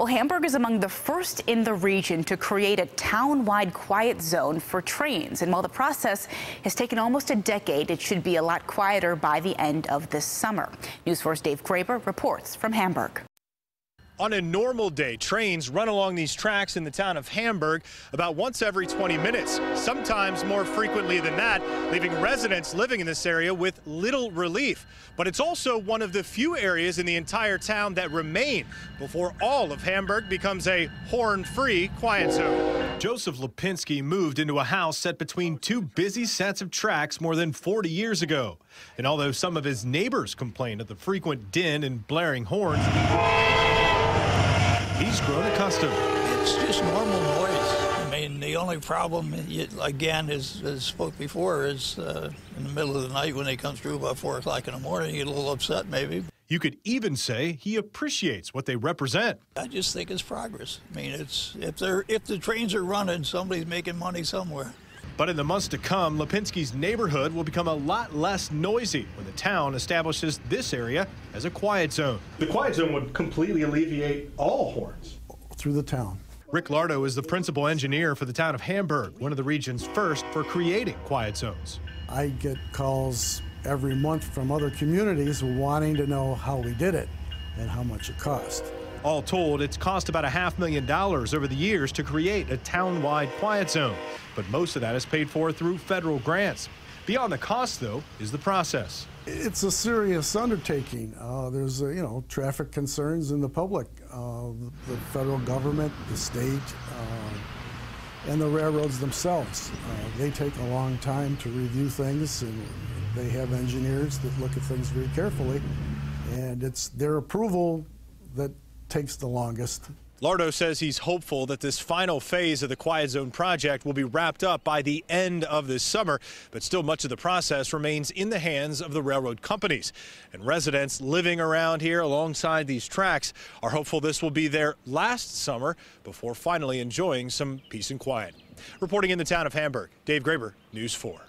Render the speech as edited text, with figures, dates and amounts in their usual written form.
Well, Hamburg is among the first in the region to create a town-wide quiet zone for trains. And while the process has taken almost a decade, it should be a lot quieter by the end of this summer. News 4's Dave Graber reports from Hamburg. On a normal day, trains run along these tracks in the town of Hamburg about once every 20 minutes, sometimes more frequently than that, leaving residents living in this area with little relief. But it's also one of the few areas in the entire town that remain before all of Hamburg becomes a horn-free quiet zone. Joseph Lipinski moved into a house set between two busy sets of tracks more than 40 years ago. And although some of his neighbors complained of the frequent din and blaring horns, he's grown accustomed. It's just normal noise. I mean, the only problem, again, as spoke before, is in the middle of the night when they come through about 4 o'clock in the morning, you get a little upset maybe. You could even say he appreciates what they represent. I just think it's progress. I mean, it's if the trains are running, somebody's making money somewhere. But in the months to come, Lipinski's neighborhood will become a lot less noisy when the town establishes this area as a quiet zone. The quiet zone would completely alleviate all horns through the town. Rick Lardo is the principal engineer for the town of Hamburg, one of the region's first for creating quiet zones. I get calls every month from other communities wanting to know how we did it and how much it cost. All told, it's cost about $500,000 over the years to create a town-wide quiet zone, but most of that is paid for through federal grants. Beyond the cost, though, is the process. It's a serious undertaking. There's, traffic concerns in the public, the federal government, the state, and the railroads themselves. They take a long time to review things, and they have engineers that look at things very carefully, and it's their approval that takes the longest. Lardo says he's hopeful that this final phase of the Quiet Zone project will be wrapped up by the end of this summer, but still much of the process remains in the hands of the railroad companies. And residents living around here alongside these tracks are hopeful this will be their last summer before finally enjoying some peace and quiet. Reporting in the town of Hamburg, Dave Graber, News 4.